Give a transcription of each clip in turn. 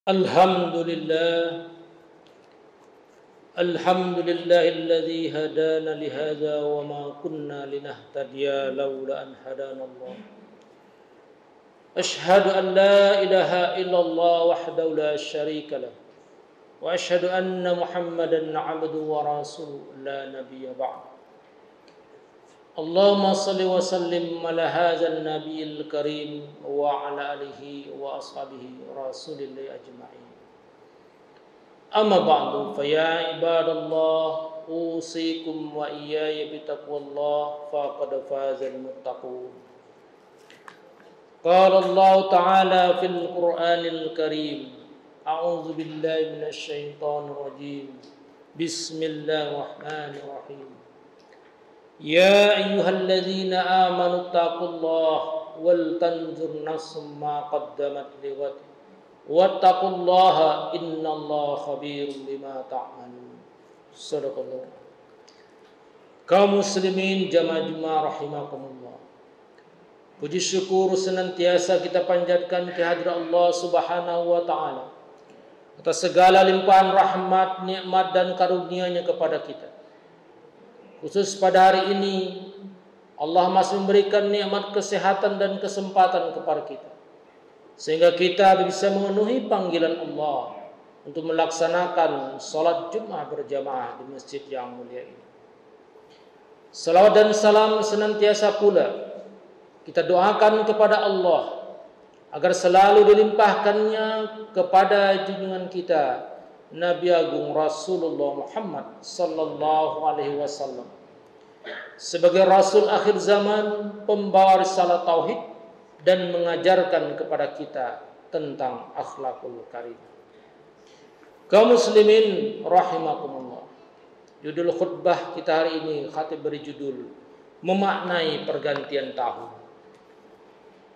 الحمد لله الحمد لله الذي هدانا لهذا وما كنا لنهتدي لولا أن هدانا الله أشهد أن لا إله إلا الله وحده لا شريك له وأشهد أن محمدا عبده ورسوله لا نبي بعد اللهم صل وسلم على هذا النبي الكريم وعلى آله وأصحابه رسول الله أجمعين أما بعد فيا عباد الله أوصيكم وإياي بتقوى الله فقد فاز المتقون قال الله تعالى في القرآن الكريم أعوذ بالله من الشيطان الرجيم بسم الله الرحمن الرحيم يا أيها الذين آمنوا اتقوا الله ولتنظر نفس ما قدمت لغد واتقوا الله إن الله خبير بما تعملون صدق الله. Kaum muslimin jamaah rahimakumullah. Puji syukur senantiasa kita panjatkan kehadirat Allah Subhanahu wa taala atas segala limpahan rahmat, nikmat dan karunia-Nya kepada kita. Khusus pada hari ini Allah masih memberikan nikmat kesehatan dan kesempatan kepada kita, sehingga kita bisa memenuhi panggilan Allah untuk melaksanakan salat Jumat berjamaah di masjid yang mulia ini. Salawat dan salam senantiasa pula kita doakan kepada Allah agar selalu dilimpahkannya kepada junjungan kita Nabi Agung Rasulullah Muhammad sallallahu alaihi wasallam sebagai rasul akhir zaman, pembawa risalah tauhid dan mengajarkan kepada kita tentang akhlakul karimah. Kaum muslimin rahimakumullah. Judul khutbah kita hari ini khatib beri judul memaknai pergantian tahun.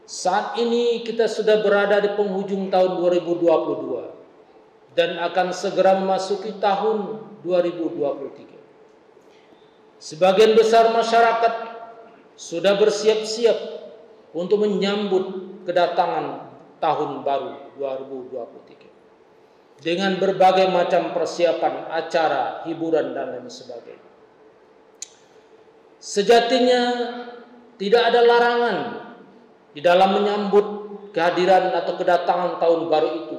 Saat ini kita sudah berada di penghujung tahun 2022 dan akan segera memasuki tahun 2023. Sebagian besar masyarakat sudah bersiap-siap untuk menyambut kedatangan tahun baru 2023 dengan berbagai macam persiapan, acara, hiburan dan lain sebagainya. Sejatinya tidak ada larangan di dalam menyambut kehadiran atau kedatangan tahun baru itu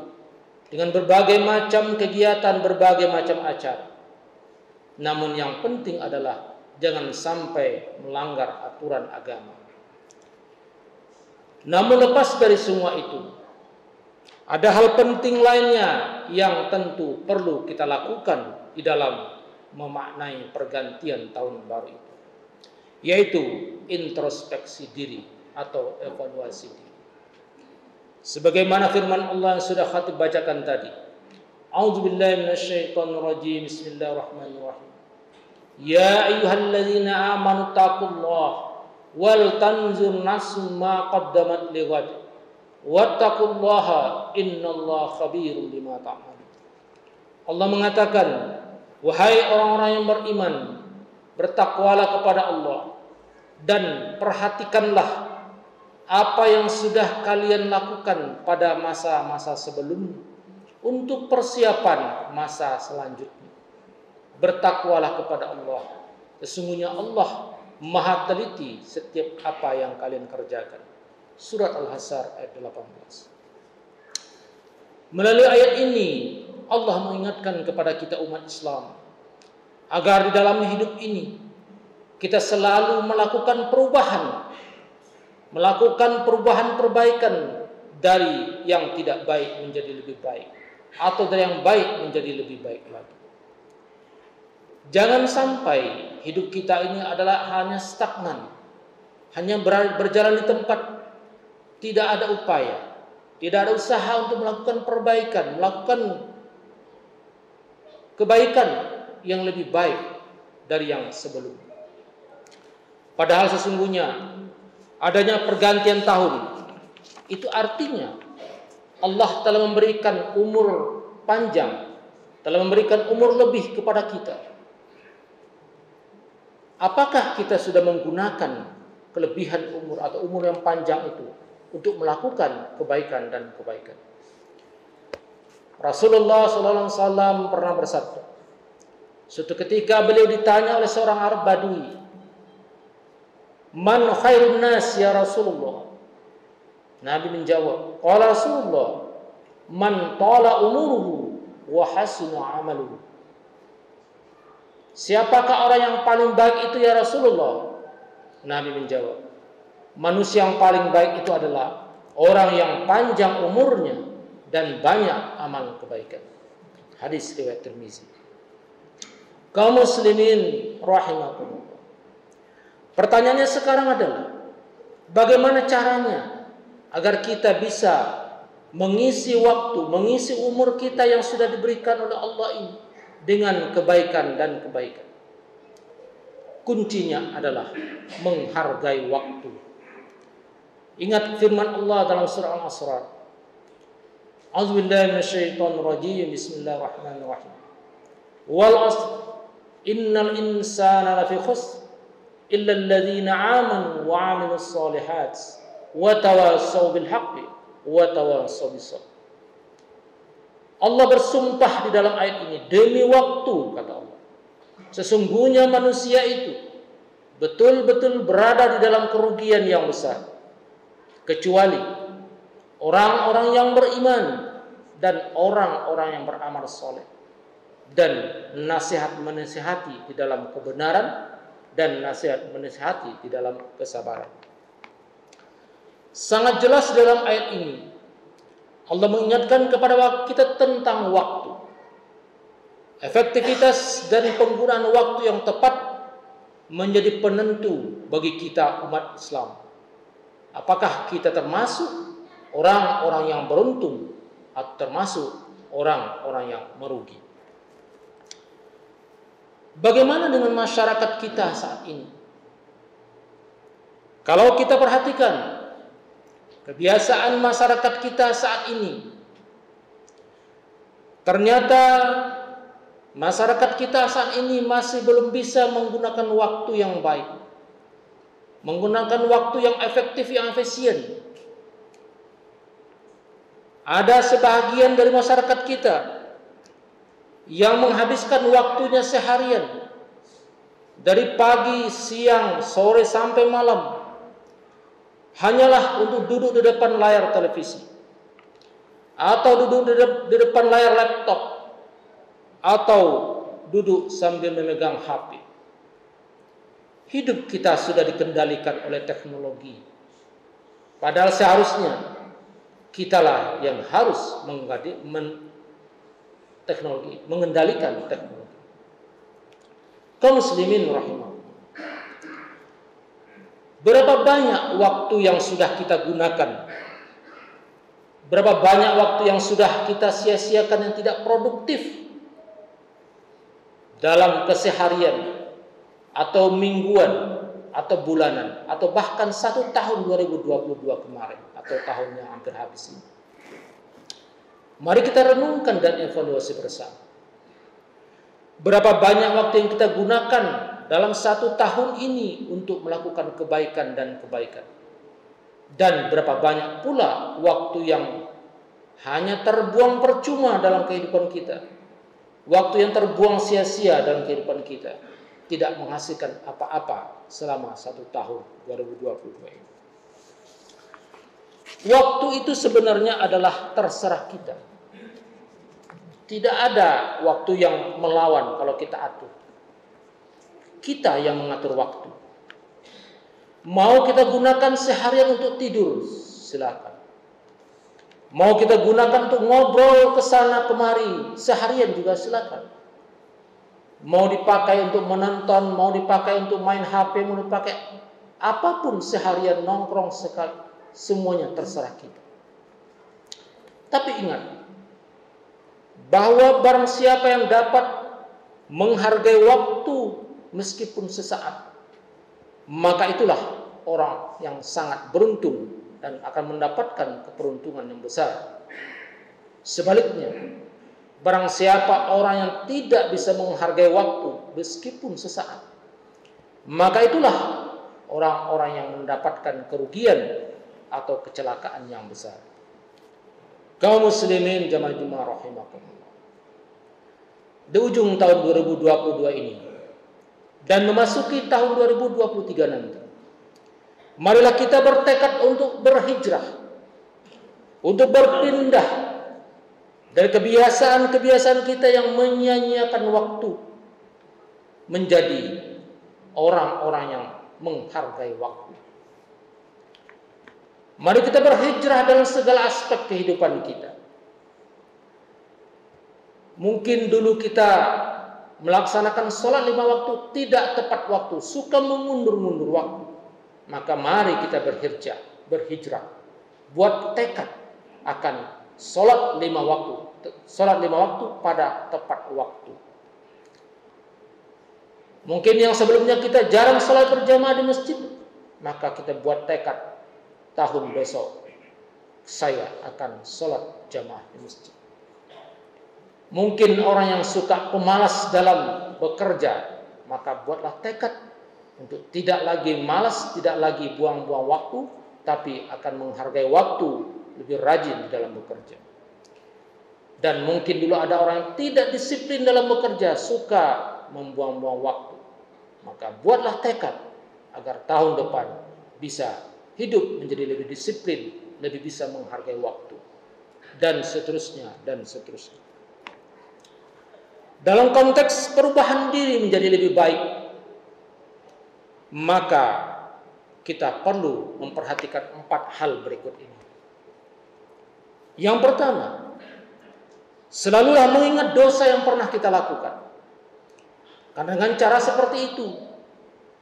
dengan berbagai macam kegiatan, berbagai macam acara. Namun yang penting adalah jangan sampai melanggar aturan agama. Namun lepas dari semua itu, ada hal penting lainnya yang tentu perlu kita lakukan di dalam memaknai pergantian tahun baru itu, yaitu introspeksi diri atau evaluasi diri. Sebagaimana firman Allah yang sudah khatib bacakan tadi. A'udzubillahi minasyaitonir rajim. Bismillahirrahmanirrahim. Ya ayyuhalladzina amanu taqullaha wal tanzur nafsum ma qaddamat lighad wattaqullaha innallaha khabirum bima ta'malun. Allah mengatakan, wahai orang-orang yang beriman, bertakwalah kepada Allah dan perhatikanlah apa yang sudah kalian lakukan pada masa-masa sebelumnya untuk persiapan masa selanjutnya. Bertakwalah kepada Allah. Sesungguhnya Allah Maha teliti setiap apa yang kalian kerjakan. Surat Al-Hasr ayat 18. Melalui ayat ini Allah mengingatkan kepada kita umat Islam agar di dalam hidup ini kita selalu melakukan perubahan, perbaikan dari yang tidak baik menjadi lebih baik, atau dari yang baik menjadi lebih baik lagi. Jangan sampai hidup kita ini adalah hanya stagnan, hanya berjalan di tempat, tidak ada upaya, tidak ada usaha untuk melakukan perbaikan, melakukan kebaikan yang lebih baik dari yang sebelumnya. Padahal sesungguhnya adanya pergantian tahun itu artinya Allah telah memberikan umur panjang, telah memberikan umur lebih kepada kita. Apakah kita sudah menggunakan kelebihan umur atau umur yang panjang itu untuk melakukan kebaikan dan kebaikan? Rasulullah SAW pernah bersabda, suatu ketika beliau ditanya oleh seorang Arab Badui, "Man khairun nas ya Rasulullah?" Nabi menjawab, qala Rasulullah, "Man tala umuruhu wa hasuna amaluhu." Siapakah orang yang paling baik itu ya Rasulullah? Nabi menjawab, manusia yang paling baik itu adalah orang yang panjang umurnya dan banyak amal kebaikan. Hadis riwayat Tirmizi. Kaum muslimin rahimakumullah. Pertanyaannya sekarang adalah, bagaimana caranya agar kita bisa mengisi waktu, mengisi umur kita yang sudah diberikan oleh Allah ini dengan kebaikan dan kebaikan? Kuncinya adalah menghargai waktu. Ingat firman Allah dalam surah Al-Asr. A'udzubillahi minasyaitonir rajim. Bismillahirrahmanirrahim. Wal 'ashr innal insana lafi khusr illa alladziina 'amanu wa 'amilus shalihat wa tawassaw bil haqqi wa tawassaw bis sabr. Allah bersumpah di dalam ayat ini, demi waktu, kata Allah, sesungguhnya manusia itu betul-betul berada di dalam kerugian yang besar, kecuali orang-orang yang beriman dan orang-orang yang beramal soleh, dan nasihat menasihati di dalam kebenaran dan nasihat menasihati di dalam kesabaran. Sangat jelas dalam ayat ini Allah mengingatkan kepada kita tentang waktu. Efektivitas dari penggunaan waktu yang tepat menjadi penentu bagi kita umat Islam. Apakah kita termasuk orang-orang yang beruntung atau termasuk orang-orang yang merugi? Bagaimana dengan masyarakat kita saat ini? Kalau kita perhatikan kebiasaan masyarakat kita saat ini, ternyata masyarakat kita saat ini masih belum bisa menggunakan waktu yang baik, menggunakan waktu yang efektif, yang efisien. Ada sebahagian dari masyarakat kita yang menghabiskan waktunya seharian, dari pagi, siang, sore sampai malam, hanyalah untuk duduk di depan layar televisi, atau duduk di depan layar laptop, atau duduk sambil memegang HP. Hidup kita sudah dikendalikan oleh teknologi. Padahal seharusnya kitalah yang harus mengendalikan teknologi. Kaum muslimin rahimahullah. Berapa banyak waktu yang sudah kita gunakan? Berapa banyak waktu yang sudah kita sia-siakan yang tidak produktif dalam keseharian atau mingguan atau bulanan atau bahkan 1 tahun 2022 kemarin atau tahun yang hampir habis ini? Mari kita renungkan dan evaluasi bersama. Berapa banyak waktu yang kita gunakan dalam 1 tahun ini untuk melakukan kebaikan dan kebaikan? Dan berapa banyak pula waktu yang hanya terbuang percuma dalam kehidupan kita? Waktu yang terbuang sia-sia dalam kehidupan kita, tidak menghasilkan apa-apa selama 1 tahun 2022 ini. Waktu itu sebenarnya adalah terserah kita. Tidak ada waktu yang melawan kalau kita atur. Kita yang mengatur waktu. Mau kita gunakan seharian untuk tidur, silakan. Mau kita gunakan untuk ngobrol ke sana kemari, seharian juga silakan. Mau dipakai untuk menonton, mau dipakai untuk main HP, mau dipakai apapun seharian, nongkrong sekali, semuanya terserah kita. Tapi ingat, bahwa barang siapa yang dapat menghargai waktu meskipun sesaat, maka itulah orang yang sangat beruntung dan akan mendapatkan keberuntungan yang besar. Sebaliknya, barang siapa orang yang tidak bisa menghargai waktu meskipun sesaat, maka itulah orang-orang yang mendapatkan kerugian atau kecelakaan yang besar. Kaum muslimin jamaah Jumat rahimakumullah. Di ujung tahun 2022 ini dan memasuki tahun 2023 nanti, marilah kita bertekad untuk berhijrah, untuk berpindah dari kebiasaan-kebiasaan kita yang menyia-nyiakan waktu menjadi orang-orang yang menghargai waktu. Mari kita berhijrah dalam segala aspek kehidupan kita. Mungkin dulu kita melaksanakan sholat 5 waktu tidak tepat waktu, suka mengundur-mundur waktu. Maka mari kita berhijrah, buat tekad akan sholat 5 waktu pada tepat waktu. Mungkin yang sebelumnya kita jarang sholat berjamaah di masjid, maka kita buat tekad tahun besok saya akan sholat jamaah di masjid. Mungkin orang yang suka pemalas dalam bekerja, maka buatlah tekad untuk tidak lagi malas, tidak lagi buang-buang waktu, tapi akan menghargai waktu, lebih rajin di dalam bekerja. Dan mungkin dulu ada orang yang tidak disiplin dalam bekerja, suka membuang-buang waktu. Maka buatlah tekad agar tahun depan bisa hidup menjadi lebih disiplin, lebih bisa menghargai waktu, dan seterusnya, dan seterusnya. Dalam konteks perubahan diri menjadi lebih baik, maka kita perlu memperhatikan 4 hal berikut ini. Yang pertama, selalulah mengingat dosa yang pernah kita lakukan. Karena dengan cara seperti itu,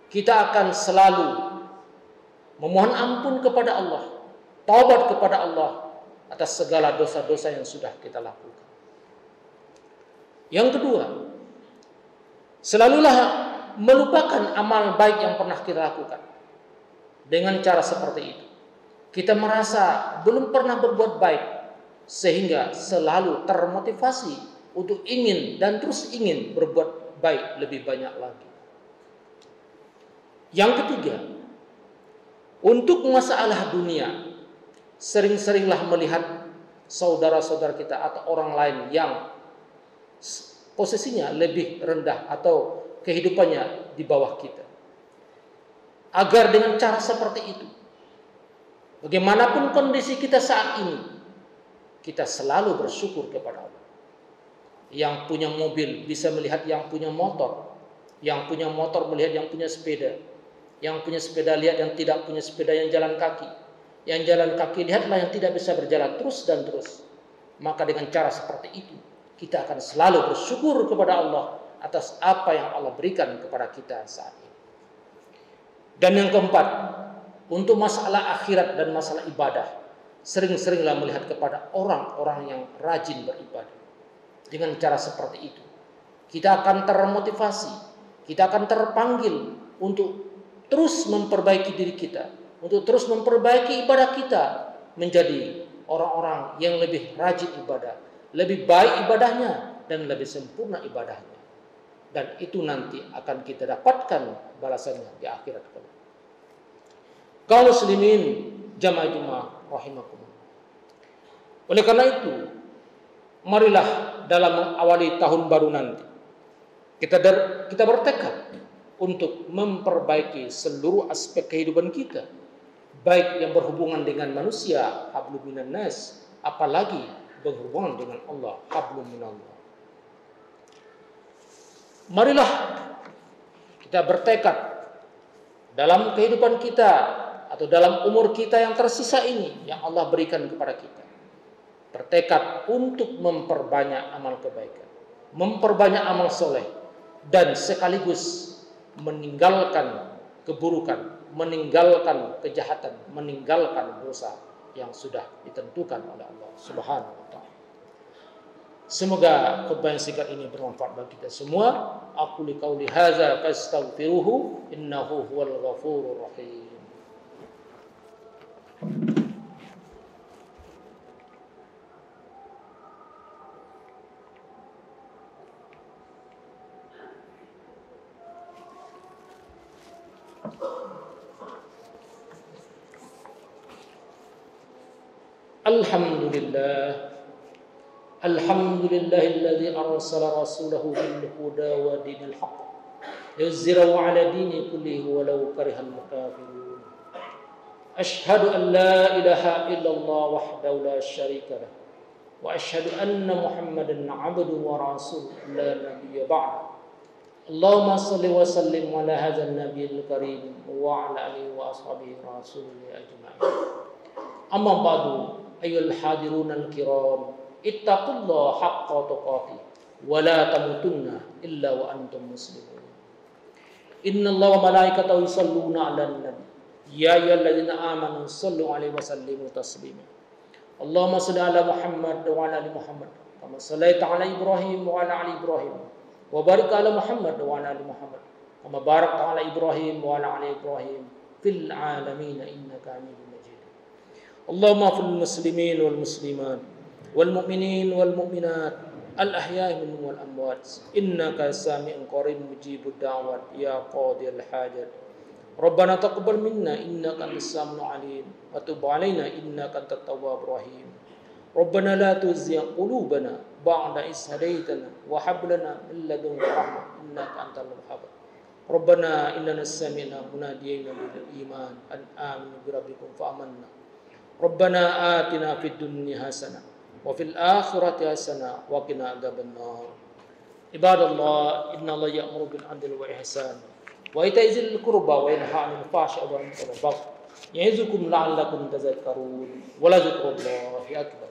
kita akan selalu memohon ampun kepada Allah, taubat kepada Allah atas segala dosa-dosa yang sudah kita lakukan. Yang kedua, selalulah melupakan amal baik yang pernah kita lakukan. Dengan cara seperti itu, kita merasa belum pernah berbuat baik, sehingga selalu termotivasi untuk ingin dan terus ingin berbuat baik lebih banyak lagi. Yang ketiga, untuk masalah dunia, sering-seringlah melihat saudara-saudara kita atau orang lain yang posisinya lebih rendah atau kehidupannya di bawah kita. Agar dengan cara seperti itu, bagaimanapun kondisi kita saat ini, kita selalu bersyukur kepada Allah. Yang punya mobil bisa melihat yang punya motor, yang punya motor melihat yang punya sepeda, yang punya sepeda lihat yang tidak punya sepeda, yang jalan kaki, yang jalan kaki lihatlah yang tidak bisa berjalan, terus dan terus. Maka dengan cara seperti itu, kita akan selalu bersyukur kepada Allah atas apa yang Allah berikan kepada kita saat ini. Dan yang keempat, untuk masalah akhirat dan masalah ibadah, sering-seringlah melihat kepada orang-orang yang rajin beribadah. Dengan cara seperti itu, kita akan termotivasi, kita akan terpanggil untuk terus memperbaiki diri kita, untuk terus memperbaiki ibadah kita menjadi orang-orang yang lebih rajin ibadah, lebih baik ibadahnya, dan lebih sempurna ibadahnya. Dan itu nanti akan kita dapatkan balasannya di akhirat kelak. Kaum muslimin jamaah Jumat rahimakumullah. Oleh karena itu, marilah dalam mengawali tahun baru nanti, kita bertekad untuk memperbaiki seluruh aspek kehidupan kita, baik yang berhubungan dengan manusia, hablum minan nas, apalagi berhubungan dengan Allah, hablum minallah. Marilah kita bertekad dalam kehidupan kita atau dalam umur kita yang tersisa ini yang Allah berikan kepada kita, bertekad untuk memperbanyak amal kebaikan, memperbanyak amal soleh, dan sekaligus meninggalkan keburukan, meninggalkan kejahatan, meninggalkan dosa yang sudah ditentukan oleh Allah Subhanahu wa taala. Semoga khutbah yang singkat ini bermanfaat bagi kita semua. Aku liqauli hadza fastaghfiruhu innahu huwal ghafurur rahim. Alhamdulillah. Alhamdulillahilladzi arsala rasulahu bil huda wa dinil haqq liyuzhirahu 'ala dini kullihi walau karihal kafirun. Ashhadu an la ilaha illallah wahdahu la syarika lah wa ashhadu anna Muhammadan 'abduhu wa rasuluhu la nabiyya ba'da. Allahumma salli wa sallim ala hadzal nabiyil karim wa ala alihi wa ashabihi rasulil ajma'in. Amma ba'du, ayyuhal hadirun al-kiram, ittaqullaha haqqa tuqatih wa la tamutunna illa wa antum muslimun. Innallaha wa malaikatahu yusholluna 'alan nabi. Ya ayyuhalladzina amanu shallu 'alaihi wa sallimu taslima. Allahumma shalli ala Muhammad wa ala ali Muhammad kama shallaita 'ala Ibrahim wa ala ali Ibrahim. Wa barik ala Muhammad wa ala ali Muhammad kama barakta ala Ibrahim wa ala ali Ibrahim fil alamin innaka Hamidum Majid. Allahumma fil muslimin wal muslimat wal mu'minin wal mu'minat al ahya'i minhum wal amwat innaka sami'un qarib mujibud da'wat ya qadil hajat. Rabbana taqabbal minna innaka antas samiul alim wa tub alaina innaka antat tawwabur rahim. Rabbana la tuzigh qulubana ba'da idh hadaytana wa hab lana min ladunka rahmah innaka antal wahhab. Rabbana innana sami'na munadiyan lil iman an aminu bi rabbikum fa amanna. Rabbana atina fid dunya hasanah wa fil akhirati hasanah wa qina adzabannar. Ibadallah, innallaha ya'muru bil 'adli wal ihsan wa ita'i dzil qurba wa yanha 'anil fahsya'i wal munkari wal baghi ya'izukum la'allakum tadhakkarun. Wa la dzikrullahi akbar.